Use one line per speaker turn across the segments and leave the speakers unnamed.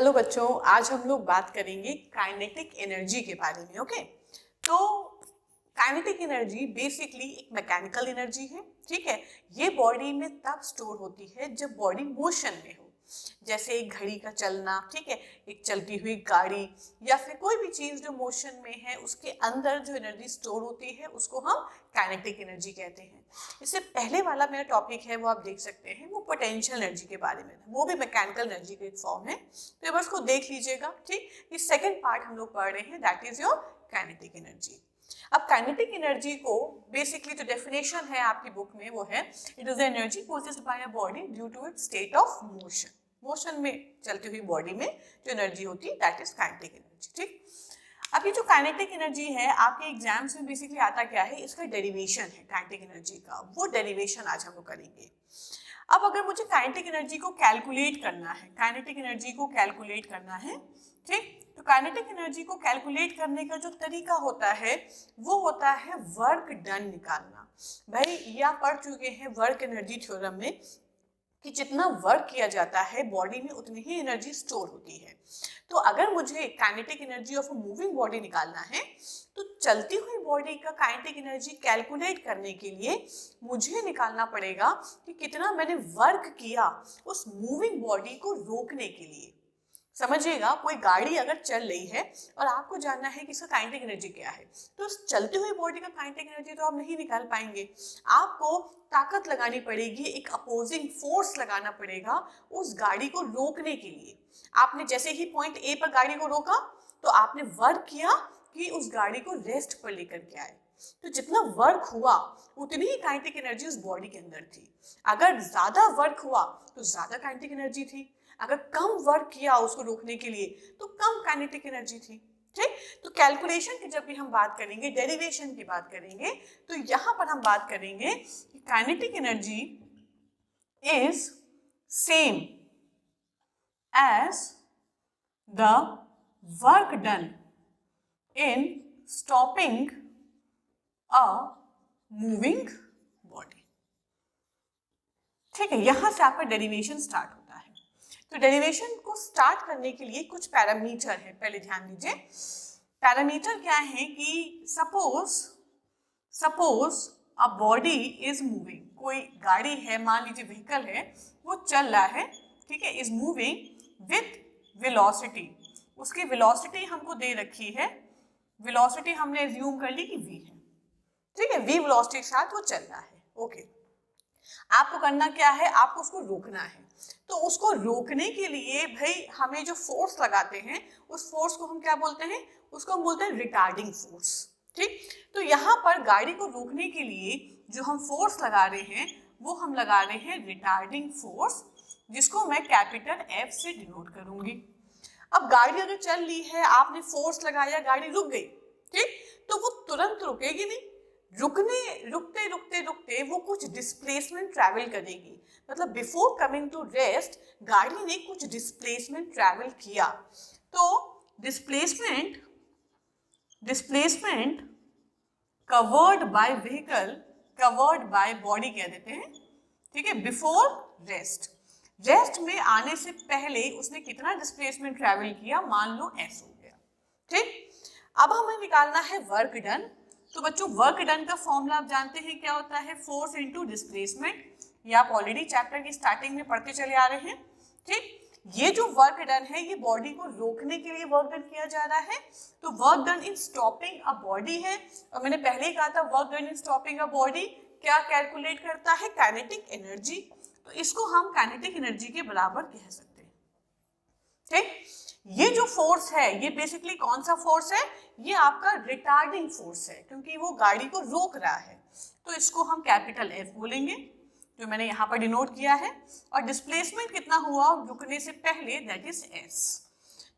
चलो बच्चों, आज हम लोग बात करेंगे काइनेटिक एनर्जी के बारे में। ओके, तो काइनेटिक एनर्जी बेसिकली एक मैकेनिकल एनर्जी है। ठीक है, ये बॉडी में तब स्टोर होती है जब बॉडी मोशन में हो, जैसे एक घड़ी का चलना, ठीक है, एक चलती हुई गाड़ी या फिर कोई भी चीज जो मोशन में है, उसके अंदर जो एनर्जी स्टोर होती है उसको हम काइनेटिक एनर्जी कहते हैं। इससे पहले वाला मेरा टॉपिक है वो आप देख सकते हैं, वो पोटेंशियल एनर्जी के बारे में था, वो भी मैकेनिकल एनर्जी का एक फॉर्म है, तो ये बस को देख लीजिएगा। ठीक, ये सेकेंड पार्ट हम लोग पढ़ रहे हैं, that is your kinetic energy. अब काइनेटिक एनर्जी को बेसिकली जो डेफिनेशन है आपकी बुक में वो है, it is energy possessed by a body due to its state of motion. Motion में चलती हुई बॉडी में जो एनर्जी होती है दैट इज काइनेटिक एनर्जी। ठीक, अब ये जो काइनेटिक एनर्जी है आपके एग्जाम्स में बेसिकली आता क्या है, इसका डेरिवेशन है काइनेटिक एनर्जी का, वो डेरिवेशन आज हम लोग करेंगे। अब अगर मुझे काइनेटिक एनर्जी को कैलकुलेट करना है, काइनेटिक एनर्जी को कैलकुलेट करना है, ठीक, तो काइनेटिक एनर्जी को कैलकुलेट करने का जो तरीका होता है वो होता है वर्क डन निकालना। भाई ये आप पढ़ चुके हैं वर्क एनर्जी थ्योरम में कि जितना वर्क किया जाता है बॉडी में उतनी ही एनर्जी स्टोर होती है। तो अगर मुझे kinetic energy of a moving body निकालना है तो चलती हुई बॉडी का काइनेटिक एनर्जी कैलकुलेट करने के लिए मुझे निकालना पड़ेगा कि कितना मैंने वर्क किया उस मूविंग बॉडी को रोकने के लिए। समझिएगा, कोई गाड़ी अगर चल रही है और आपको जानना है कि इसका काइनेटिक एनर्जी क्या है, तो उस चलती हुई बॉडी का काइनेटिक एनर्जी तो आप नहीं निकाल पाएंगे। आपको ताकत लगानी पड़ेगी, एक अपोजिंग फोर्स लगाना पड़ेगा उस गाड़ी को रोकने के लिए। आपने जैसे ही पॉइंट ए पर गाड़ी को रोका तो आपने वर्क किया कि उस गाड़ी को रेस्ट पर लेकर के आए। तो जितना वर्क हुआ उतनी ही काइनेटिक एनर्जी उस बॉडी के अंदर थी। अगर ज्यादा वर्क हुआ तो ज्यादा काइनेटिक एनर्जी थी, अगर कम वर्क किया उसको रोकने के लिए तो कम काइनेटिक एनर्जी थी। ठीक, तो कैलकुलेशन की जब भी हम बात करेंगे, डेरिवेशन की बात करेंगे, तो यहां पर हम बात करेंगे कि kinetic energy is same as the work done in stopping a moving body. ठीक है, यहां से आपका डेरिवेशन स्टार्ट होता है। तो डेरिवेशन को स्टार्ट करने के लिए कुछ पैरामीटर है, पहले ध्यान दीजिए। पैरामीटर क्या है कि suppose a body is moving, कोई गाड़ी है, मान लीजिए व्हीकल है, वो चल रहा है, ठीक है, इज मूविंग विथ वेलोसिटी। उसकी वेलोसिटी हमको दे रखी है, वेलोसिटी हमने एज्यूम कर ली कि v है, ठीक है, v वेलोसिटी के साथ वो चल रहा है। ओके, आपको करना क्या है, आपको उसको रोकना है। तो उसको रोकने के लिए भाई हमें जो फोर्स लगाते हैं उस फोर्स को हम क्या बोलते हैं, उसको हम बोलते हैं रिटार्डिंग फोर्स। ठीक, तो यहाँ पर गाड़ी को रोकने के लिए जो हम फोर्स लगा रहे हैं वो हम लगा रहे हैं रिटार्डिंग फोर्स, जिसको मैं कैपिटल F से डिनोट करूंगी। अब गाड़ी अगर चल रही है, आपने फोर्स लगाया, गाड़ी रुक गई, ठीक, तो वो तुरंत रुकेगी नहीं, रुकते रुकते रुकते वो कुछ डिस्प्लेसमेंट ट्रैवल करेगी। मतलब बिफोर कमिंग टू रेस्ट गाड़ी ने कुछ डिस्प्लेसमेंट ट्रैवल किया। तो displacement covered by vehicle, covered by body कह देते हैं, ठीक है, बिफोर रेस्ट, रेस्ट में आने से पहले उसने कितना डिस्प्लेसमेंट ट्रैवल किया, मान लो S हो गया। ठीक, अब हमें निकालना है वर्क डन। तो बच्चों वर्क डन का फॉर्मूला आप जानते हैं क्या होता है, फोर्स इनटू डिस्प्लेसमेंट, ये आप ऑलरेडी चैप्टर की स्टार्टिंग में पढ़ते चले आ रहे हैं। ठीक, ये जो वर्क डन है ये बॉडी को रोकने के लिए वर्क डन किया जा रहा है। तो work done in stopping a body है, और मैंने पहले ही कहा था work done in stopping a body क्या कैलकुलेट करता है, काइनेटिक एनर्जी। तो इसको हम काइनेटिक एनर्जी के बराबर कह सकते हैं। ठीक, ये जो फोर्स है ये बेसिकली कौन सा फोर्स है, ये आपका रिटार्डिंग फोर्स है, क्योंकि वो गाड़ी को रोक रहा है, तो इसको हम कैपिटल F बोलेंगे, जो मैंने यहाँ पर डिनोट किया है। और डिस्प्लेसमेंट कितना हुआ रुकने से पहले, दैट इज S।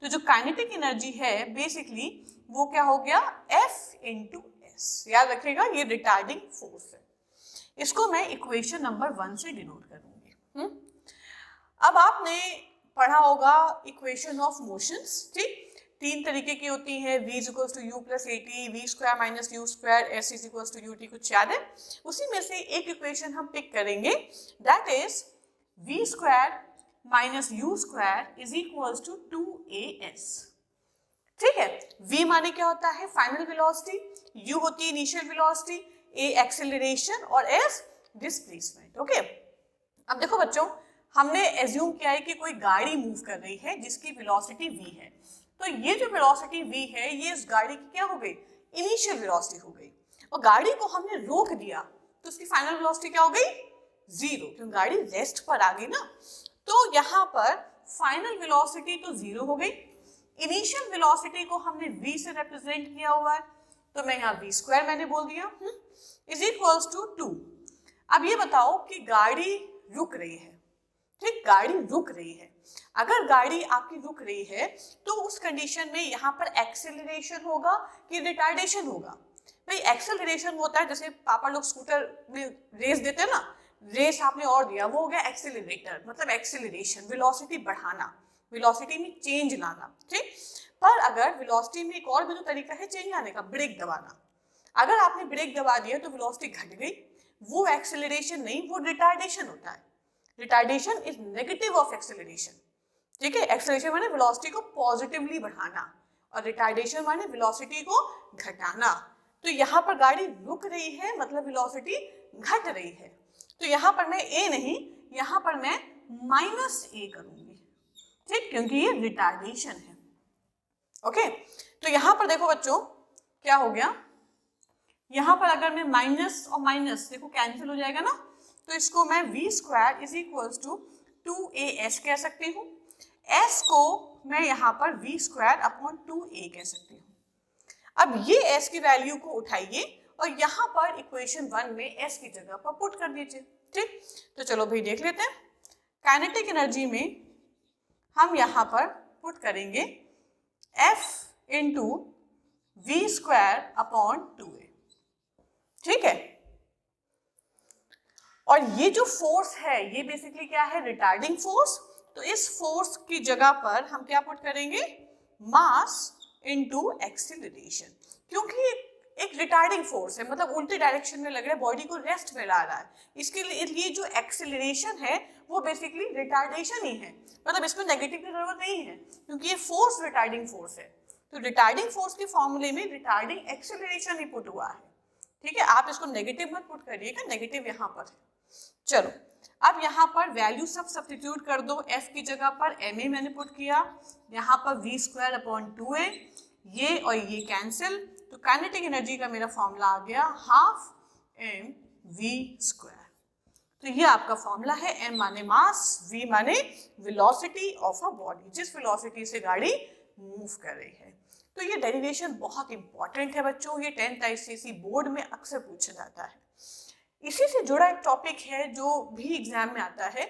तो जो काइनेटिक एनर्जी है बेसिकली वो क्या हो गया, F इंटू S। याद रखिएगा ये रिटार्डिंग फोर्स है, इसको मैं इक्वेशन नंबर 1 से डिनोट करूंगी। अब आपने पढ़ा होगा इक्वेशन ऑफ मोशंस। ठीक, तीन तरीके की होती हैं, v equals to u plus at, v square minus u square, s is equals to ut, कुछ याद है? उसी में से एक इक्वेशन हम पिक करेंगे, that is v square minus u square is equals to 2as। ठीक है, v माने क्या होता है फाइनल वेलोसिटी, u होती है इनिशियल वेलोसिटी, a एक्सेलरेशन और s डिस्प्लेसमेंट। ओके, अब देखो बच्चों, हमने एज्यूम किया है कि कोई गाड़ी मूव कर रही है जिसकी वेलोसिटी v है, तो ये जो वेलोसिटी v है ये इस गाड़ी की क्या हो गई, इनिशियल वेलोसिटी हो गई, और गाड़ी को हमने रोक दिया तो उसकी फाइनल वेलोसिटी क्या हो गई, 0, क्योंकि गाड़ी रेस्ट पर आ गई ना। तो यहाँ पर फाइनल वेलोसिटी तो 0 हो गई, इनिशियल वेलोसिटी को हमने v से रिप्रेजेंट किया हुआ है, तो मैं यहाँ v स्क्वायर मैंने बोल दिया इज इक्वल्स टू 2। अब ये बताओ कि गाड़ी रुक रही है, ठीक, गाड़ी रुक रही है, अगर गाड़ी आपकी रुक रही है तो उस कंडीशन में यहाँ पर एक्सेलरेशन होगा कि रिटार्डेशन होगा। भाई एक्सेलरेशन होता है जैसे पापा लोग स्कूटर में रेस देते हैं ना, रेस आपने और दिया, वो हो गया एक्सेलरेटर, मतलब एक्सेलरेशन, वेलोसिटी बढ़ाना, वेलोसिटी में चेंज लाना। ठीक, पर अगर वेलोसिटी में एक और भी तो तरीका है चेंज लाने का, ब्रेक दबाना। अगर आपने ब्रेक दबा दिया तो वेलोसिटी घट गई, वो एक्सेलरेशन नहीं, वो रिटार्डेशन होता है। Retardation is negative of acceleration. ठीक है, एक्सेलरेशन माने वेलोसिटी को पॉजिटिवली बढ़ाना और रिटार्डेशन माने वेलोसिटी को घटाना। तो यहाँ पर गाड़ी रुक रही है मतलब वेलोसिटी घट रही है, तो यहाँ पर मैं a नहीं, यहाँ पर मैं -a करूंगी, ठीक, क्योंकि ये रिटार्डेशन है। ओके, तो यहाँ पर देखो बच्चों क्या हो गया, यहाँ पर अगर मैं माइनस और माइनस देखो कैंसिल हो जाएगा ना, तो इसको मैं v square is equals to 2as कह सकती हूँ, s को मैं यहाँ पर v स्क्वायर अपॉन 2a कह सकती हूँ। अब ये s की वैल्यू को उठाइए और यहाँ पर इक्वेशन 1 में s की जगह पर पुट कर दीजिए। ठीक, तो चलो भाई देख लेते हैं, काइनेटिक एनर्जी में हम यहाँ पर पुट करेंगे F into v square upon 2a। ठीक है, और ये जो फोर्स है ये बेसिकली क्या है, रिटार्डिंग फोर्स, तो इस फोर्स की जगह पर हम क्या पुट करेंगे, मास इनटू एक्सीलरेशन, क्योंकि एक रिटार्डिंग फोर्स है, मतलब उल्टे डायरेक्शन में लग रहा है, बॉडी को रेस्ट में ला रहा है, इसके लिए जो एक्सीलरेशन है वो बेसिकली रिटार्डेशन ही है, मतलब इसमें नेगेटिव की जरूरत नहीं है क्योंकि ये फोर्स रिटार्डिंग फोर्स है। तो रिटार्डिंग फोर्स के फॉर्मूले में रिटार्डिंग एक्सीलरेशन ही पुट हुआ है। ठीक है, आप इसको नेगेटिव मत पुट करिएगा, नेगेटिव यहाँ पर है। चलो अब यहाँ पर वैल्यू सब सब्स्टिट्यूट कर दो, f की जगह पर ma मैंने पुट किया, यहाँ पर v स्क्वायर अपॉन 2a, ये और ये कैंसिल, तो काइनेटिक एनर्जी का मेरा फॉर्मूला आ गया हाफ mv स्क्वायर। तो ये आपका फॉर्मूला है, m माने मास, v माने वेलोसिटी ऑफ अ बॉडी, जिस वेलोसिटी से गाड़ी मूव कर रही है। तो ये डेरिवेशन बहुत इंपॉर्टेंट है बच्चों, ये 10th ICSE बोर्ड में अक्सर पूछा जाता है। इसी से जुड़ा एक टॉपिक है जो भी एग्जाम में आता है,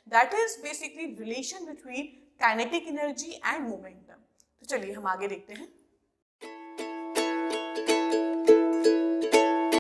that is basically relation between kinetic energy and momentum. तो चलिए हम आगे देखते हैं।